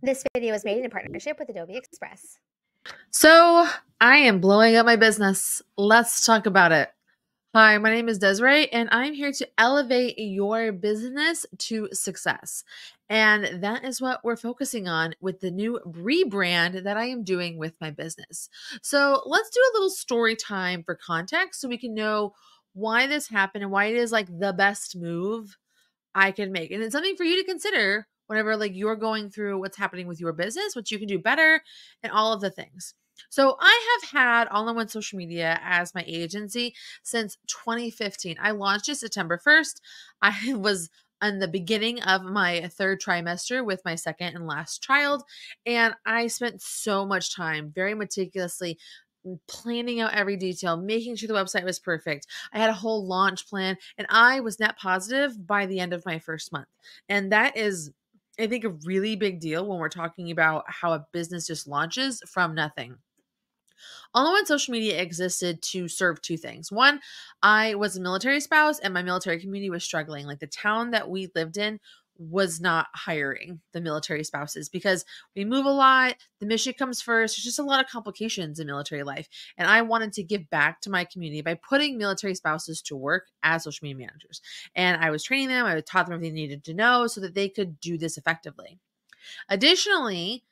This video is made in partnership with Adobe Express. So, I am blowing up my business. Let's talk about it. Hi, my name is Desiree, and I'm here to elevate your business to success. And that is what we're focusing on with the new rebrand that I am doing with my business. So, let's do a little story time for context so we can know why this happened and why it is like the best move I can make. And it's something for you to consider whenever like you're going through what's happening with your business, what you can do better, and all of the things. So I have had all-in-one social media as my agency since 2015. I launched it September 1st. I was in the beginning of my third trimester with my second and last child, and I spent so much time very meticulously planning out every detail, making sure the website was perfect. I had a whole launch plan, and I was net positive by the end of my first month. And that is, I think, a really big deal when we're talking about how a business just launches from nothing. All-in-one social media existed to serve two things. One, I was a military spouse and my military community was struggling. Like the town that we lived in was not hiring the military spouses because we move a lot. The mission comes first. There's just a lot of complications in military life. And I wanted to give back to my community by putting military spouses to work as social media managers. And I was training them. I taught them everything they needed to know so that they could do this effectively. Additionally,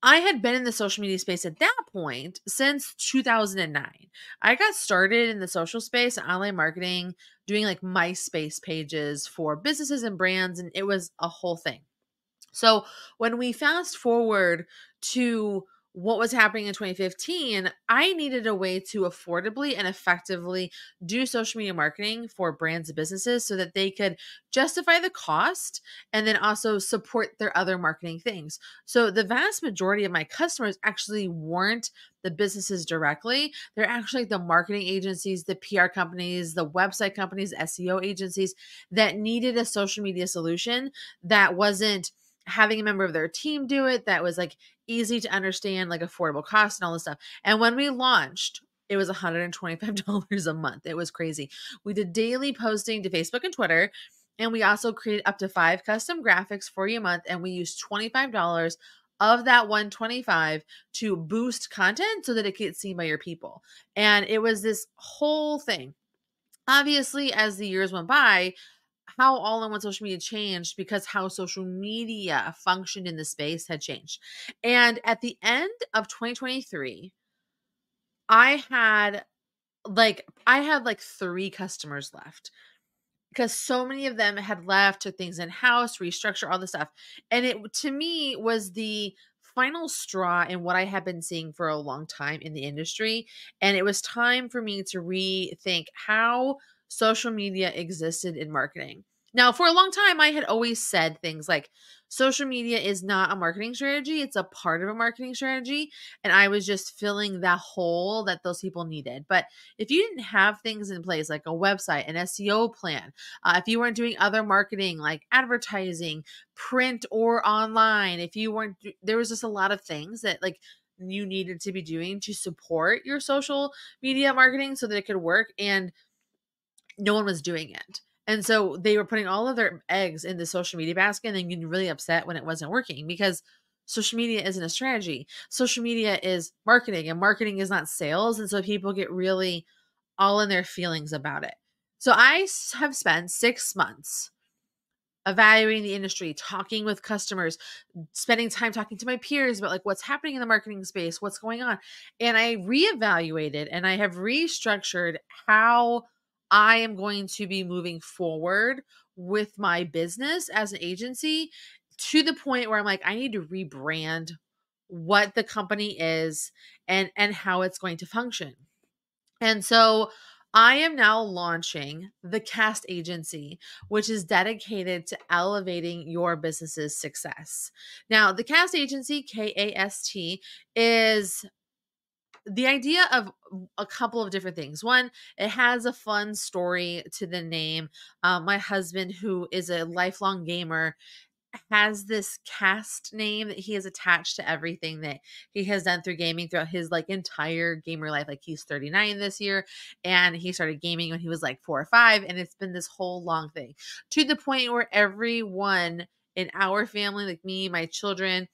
I had been in the social media space at that point since 2009. I got started in the social space, online marketing, doing like MySpace pages for businesses and brands, and it was a whole thing. So when we fast forward to what was happening in 2015, I needed a way to affordably and effectively do social media marketing for brands and businesses so that they could justify the cost and then also support their other marketing things. So the vast majority of my customers actually weren't the businesses directly. They're actually the marketing agencies, the PR companies, the website companies, SEO agencies that needed a social media solution that wasn't having a member of their team do it, that was like easy to understand, like affordable cost and all this stuff. And when we launched, it was $125 a month. It was crazy. We did daily posting to Facebook and Twitter, and we also created up to 5 custom graphics for you a month, and we used $25 of that 125 to boost content so that it gets seen by your people. And it was this whole thing. Obviously, as the years went by, how all-in-one social media changed because how social media functioned in the space had changed. And at the end of 2023, I had like 3 customers left because so many of them had left, took things in-house, restructure all this stuff. And it to me was the final straw in what I had been seeing for a long time in the industry. And it was time for me to rethink how social media existed in marketing. Now, for a long time, I had always said things like social media is not a marketing strategy, it's a part of a marketing strategy. And I was just filling that hole that those people needed. But if you didn't have things in place like a website, an SEO plan, if you weren't doing other marketing like advertising, print or online, if you weren't, there was just a lot of things that like you needed to be doing to support your social media marketing so that it could work. And no one was doing it. And so they were putting all of their eggs in the social media basket and then getting really upset when it wasn't working because social media isn't a strategy. Social media is marketing and marketing is not sales. And so people get really all in their feelings about it. So I have spent 6 months evaluating the industry, talking with customers, spending time talking to my peers about like what's happening in the marketing space, what's going on. And I reevaluated and I have restructured how I am going to be moving forward with my business as an agency to the point where I'm like, I need to rebrand what the company is and how it's going to function. And so I am now launching the Cast Agency, which is dedicated to elevating your business's success. Now, the Cast Agency, KAST, is the idea of a couple of different things. One, it has a fun story to the name. My husband, who is a lifelong gamer, has this cast name that he has attached to everything that he has done through gaming throughout his like entire gamer life. Like he's 39 this year and he started gaming when he was like 4 or 5. And it's been this whole long thing to the point where everyone in our family, like me, my children,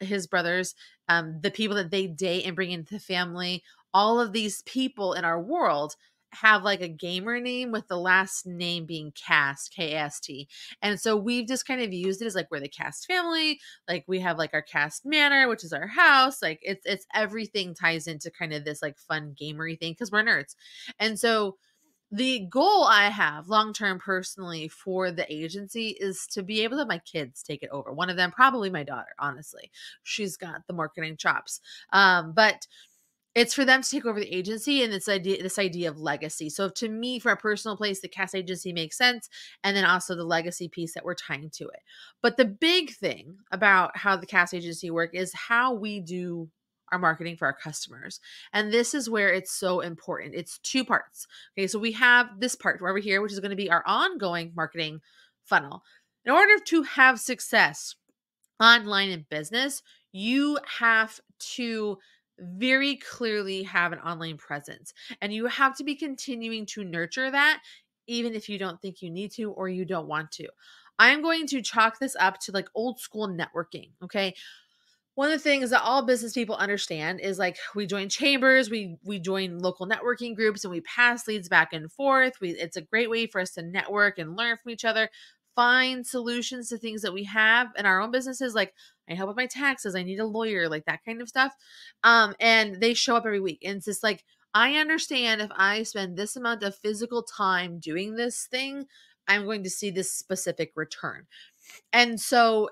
his brothers, the people that they date and bring into the family, all of these people in our world have like a gamer name with the last name being Cast, K-A-S-T. And so we've just kind of used it as like we're the Cast family. Like we have like our Cast Manor, which is our house. Like it's everything ties into kind of this like fun gamery thing because we're nerds. And so the goal I have long term personally for the agency is to be able to have my kids take it over. One of them, probably my daughter, honestly. She's got the marketing chops. But it's for them to take over the agency and this idea of legacy. So to me, for a personal place, the cast agency makes sense. And then also the legacy piece that we're tying to it. But the big thing about how the cast agency work is how we do our marketing for our customers. And this is where it's so important. It's two parts. Okay. So we have this part over here, which is going to be our ongoing marketing funnel. In order to have success online in business, you have to very clearly have an online presence, and you have to be continuing to nurture that even if you don't think you need to or you don't want to. I'm going to chalk this up to like old school networking. Okay. One of the things that all business people understand is like we join chambers, we join local networking groups, and we pass leads back and forth. It's a great way for us to network and learn from each other, find solutions to things that we have in our own businesses. Like I help with my taxes, I need a lawyer, like that kind of stuff. And they show up every week, and it's just like I understand if I spend this amount of physical time doing this thing, I'm going to see this specific return. And so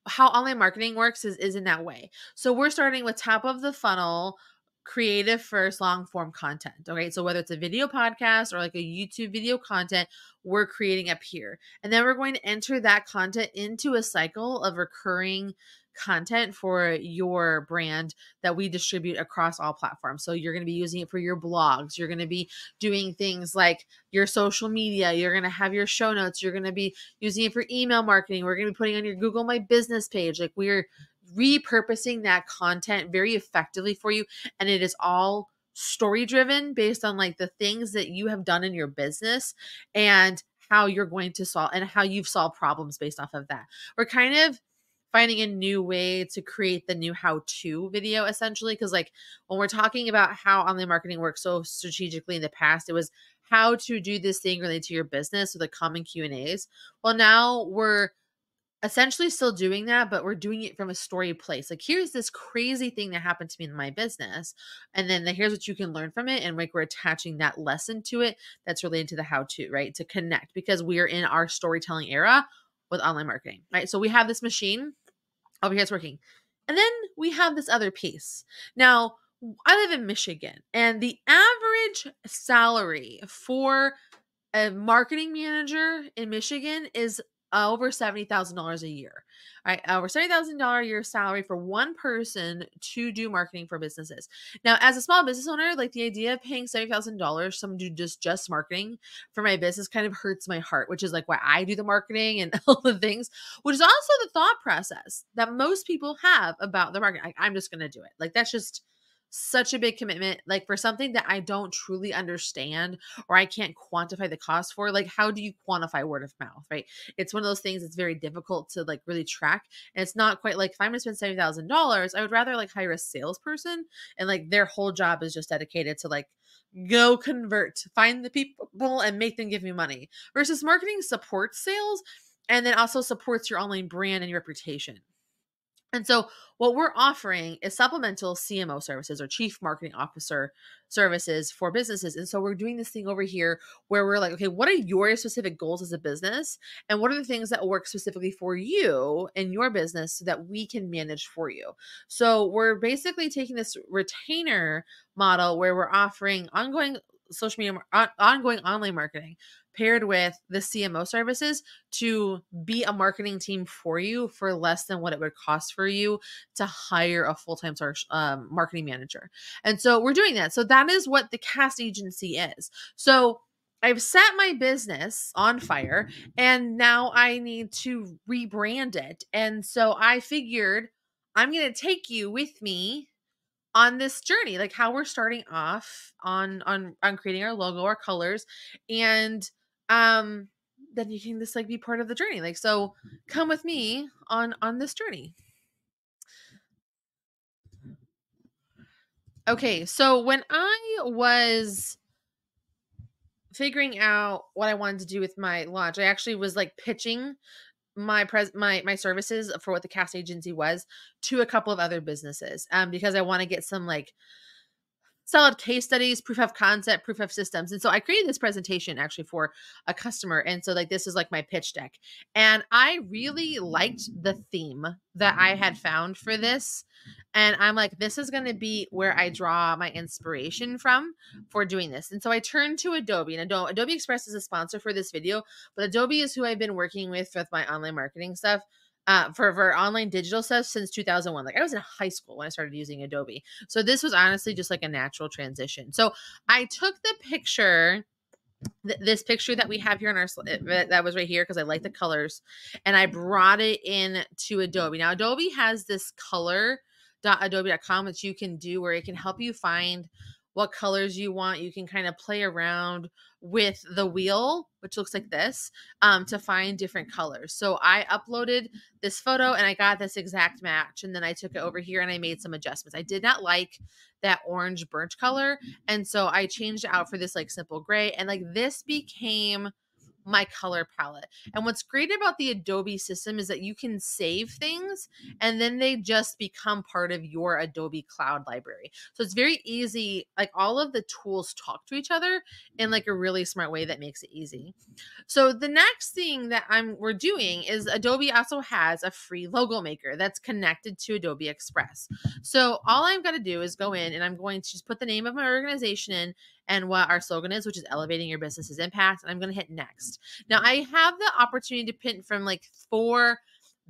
how online marketing works is in that way. So we're starting with top of the funnel, creative first, long form content. Okay. So whether it's a video podcast or like a YouTube video content, we're creating up here. And then we're going to enter that content into a cycle of recurring content for your brand that we distribute across all platforms. So you're going to be using it for your blogs. You're going to be doing things like your social media. You're going to have your show notes. You're going to be using it for email marketing. We're going to be putting on your Google My Business page. Like we're repurposing that content very effectively for you. And it is all story driven based on like the things that you have done in your business and how you're going to solve and how you've solved problems based off of that. We're kind of finding a new way to create the new how-to video essentially. Cause like when we're talking about how online marketing works so strategically in the past, it was how to do this thing related to your business with the common Q&As. Well, now we're essentially still doing that, but we're doing it from a story place. Like here's this crazy thing that happened to me in my business. And then here's what you can learn from it. And like we're attaching that lesson to it that's related to the how-to, right? To connect because we are in our storytelling era with online marketing, right? So we have this machine over here, it's working. And then we have this other piece. Now, I live in Michigan, and the average salary for a marketing manager in Michigan is over $70,000 a year. All right, over $70,000 a year salary for one person to do marketing for businesses. Now, as a small business owner, like the idea of paying $70,000 someone to do just marketing for my business kind of hurts my heart, which is like why I do the marketing and all the things, which is also the thought process that most people have about their marketing. Like, I'm just going to do it. Like that's just such a big commitment, like for something that I don't truly understand or I can't quantify the cost for. Like, how do you quantify word of mouth, right? It's one of those things that's very difficult to like really track. And it's not quite like if I'm going to spend $70,000, I would rather like hire a salesperson and like their whole job is just dedicated to like go convert, find the people and make them give me money versus marketing supports sales and then also supports your online brand and your reputation. And so what we're offering is supplemental CMO services or chief marketing officer services for businesses. And so we're doing this thing over here where we're like, okay, what are your specific goals as a business? And what are the things that work specifically for you and your business so that we can manage for you? So we're basically taking this retainer model where we're offering ongoing social media, ongoing online marketing paired with the CMO services to be a marketing team for you for less than what it would cost for you to hire a full-time marketing manager. And so we're doing that. So that is what the cast agency is. So I've set my business on fire and now I need to rebrand it. And so I figured I'm going to take you with me on this journey, like how we're starting off on creating our logo, our colors, and um then you can just like be part of the journey. Like so come with me on this journey. Okay, so when I was figuring out what I wanted to do with my launch, I actually was like pitching my services for what the cast agency was to a couple of other businesses, because I want to get some like solid case studies, proof of concept, proof of systems. And so I created this presentation actually for a customer. And so like this is like my pitch deck. And I really liked the theme that I had found for this. And I'm like, this is going to be where I draw my inspiration from for doing this. And so I turned to Adobe, and Adobe Express is a sponsor for this video, but Adobe is who I've been working with my online marketing stuff. For online digital stuff since 2001. Like I was in high school when I started using Adobe. So this was honestly just like a natural transition. So I took the picture, this picture that we have here on our that was right here because I like the colors, and I brought it in to Adobe. Now Adobe has this color.adobe.com that you can do where it can help you find what colors you want. You can kind of play around with the wheel, which looks like this, to find different colors. So I uploaded this photo and I got this exact match. And then I took it over here and I made some adjustments. I did not like that orange burnt color. And so I changed it out for this like simple gray. And like this became my color palette. And what's great about the Adobe system is that you can save things and then they just become part of your Adobe Cloud library. So it's very easy. Like all of the tools talk to each other in like a really smart way that makes it easy. So the next thing that we're doing is Adobe also has a free logo maker that's connected to Adobe Express. So all I'm going to do is go in and I'm going to just put the name of my organization in and what our slogan is, which is elevating your business's impact. And I'm going to hit next. Now I have the opportunity to pick from like 4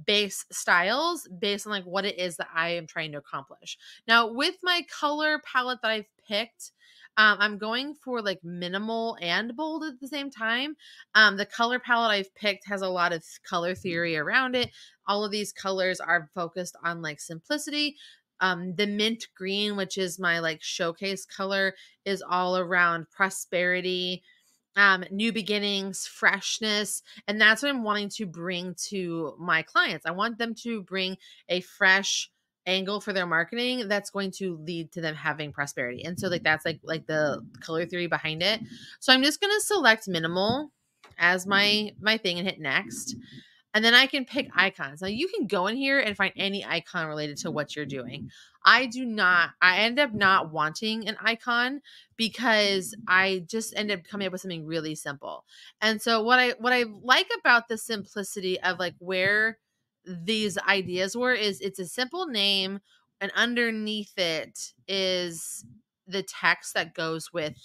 base styles based on like what it is that I am trying to accomplish. Now with my color palette that I've picked, I'm going for like minimal and bold at the same time. The color palette I've picked has a lot of color theory around it. All of these colors are focused on like simplicity. The mint green, which is my like showcase color, is all around prosperity, new beginnings, freshness. And that's what I'm wanting to bring to my clients. I want them to bring a fresh angle for their marketing that's going to lead to them having prosperity. And so like that's like the color theory behind it. So I'm just going to select minimal as my thing and hit next. And then I can pick icons. Now you can go in here and find any icon related to what you're doing. I end up not wanting an icon because I just end up coming up with something really simple. And so what I like about the simplicity of like where these ideas were is it's a simple name, and underneath it is the text that goes with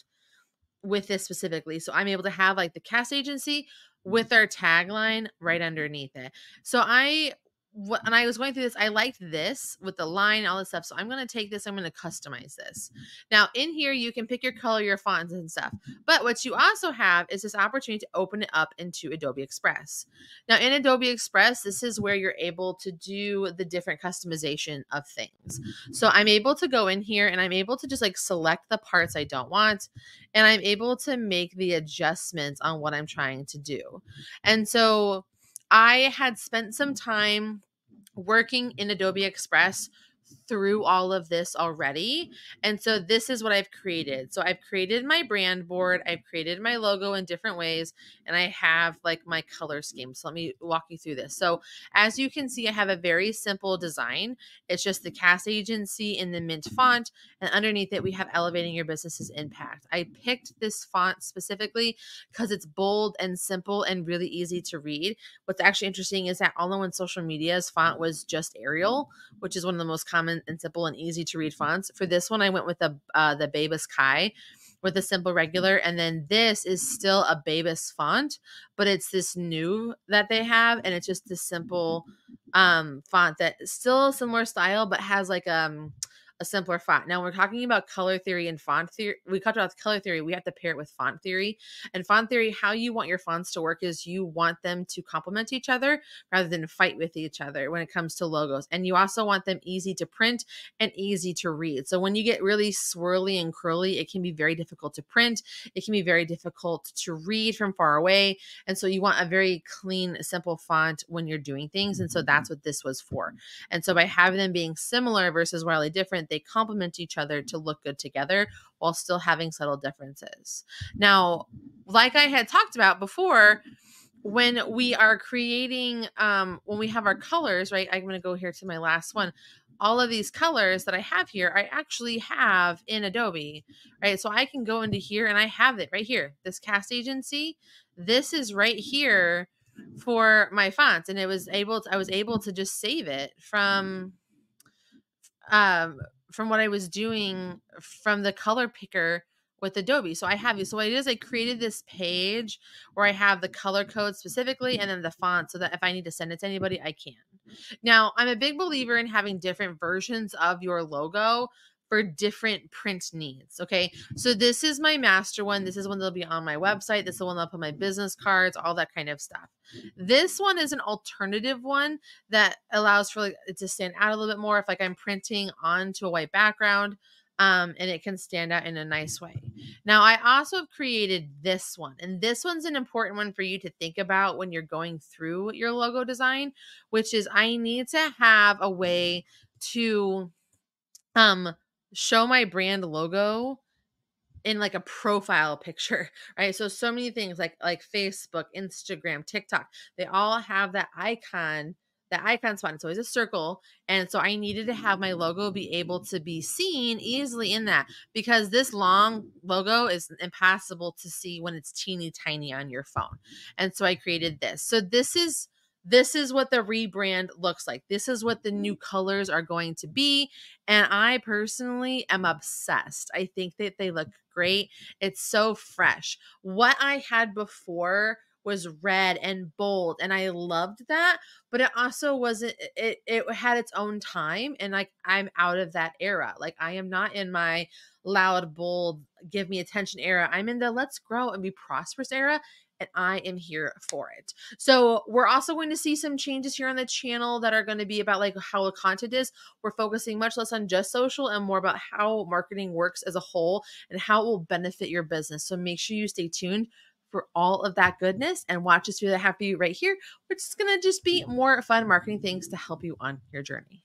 this specifically. So I'm able to have like the cast agency with our tagline right underneath it. So when I was going through this, I liked this with the line, all this stuff. So I'm going to take this, I'm going to customize this. Now in here, you can pick your color, your fonts and stuff. But what you also have is this opportunity to open it up into Adobe Express. Now in Adobe Express, this is where you're able to do the different customization of things. So I'm able to go in here and I'm able to just like select the parts I don't want. And I'm able to make the adjustments on what I'm trying to do. And so I had spent some time working in Adobe Express through all of this already. And so this is what I've created. So I've created my brand board. I've created my logo in different ways. And I have like my color scheme. So let me walk you through this. So as you can see, I have a very simple design. It's just the cast agency in the mint font. And underneath it, we have elevating your business's impact. I picked this font specifically because it's bold and simple and really easy to read. What's actually interesting is that although in social media's font was just Arial, which is one of the most common and simple and easy to read fonts. For this one, I went with the Babus Kai with a simple regular. And then this is still a Babus font, but it's this new that they have. And it's just this simple font that is still a similar style, but has like a simpler font. Now we're talking about color theory and font theory. We talked about color theory. We have to pair it with font theory. And font theory, how you want your fonts to work is you want them to complement each other rather than fight with each other when it comes to logos. And you also want them easy to print and easy to read. So when you get really swirly and curly, it can be very difficult to print. It can be very difficult to read from far away. And so you want a very clean, simple font when you're doing things. And so that's what this was for. And so by having them being similar versus wildly different, they complement each other to look good together while still having subtle differences. Now, like I had talked about before, when we are creating, when we have our colors, right? I'm going to go here to my last one. All of these colors that I have here, I actually have in Adobe, right? So I can go into here and I have it right here. This cast agency, this is right here for my fonts. And I was able to just save it um, from what I was doing from the color picker with Adobe. So I have you. So what it is, I created this page where I have the color code specifically and then the font so that if I need to send it to anybody, I can. Now, I'm a big believer in having different versions of your logo for different print needs. Okay. So this is my master one. This is one that'll be on my website. This is the one that'll put my business cards, all that kind of stuff. This one is an alternative one that allows for like it to stand out a little bit more if like I'm printing onto a white background. And it can stand out in a nice way. Now, I also have created this one, and this one's an important one for you to think about when you're going through your logo design, which is I need to have a way to show my brand logo in like a profile picture, right? So many things like Facebook, Instagram, TikTok, they all have that icon spot. It's always a circle. And so I needed to have my logo be able to be seen easily in that, because this long logo is impossible to see when it's teeny tiny on your phone. And so I created this. So this is what the rebrand looks like. This is what the new colors are going to be. And I personally am obsessed. I think that they look great. It's so fresh. What I had before was red and bold, and I loved that, but it also wasn't, it had its own time. And like, I'm out of that era. Like, I am not in my loud, bold, give me attention era. I'm in the let's grow and be prosperous era. And I am here for it. So we're also going to see some changes here on the channel that are going to be about like how the content is. We're focusing much less on just social and more about how marketing works as a whole and how it will benefit your business. So make sure you stay tuned for all of that goodness and watch us through the happy right here, which is going to just be more fun marketing things to help you on your journey.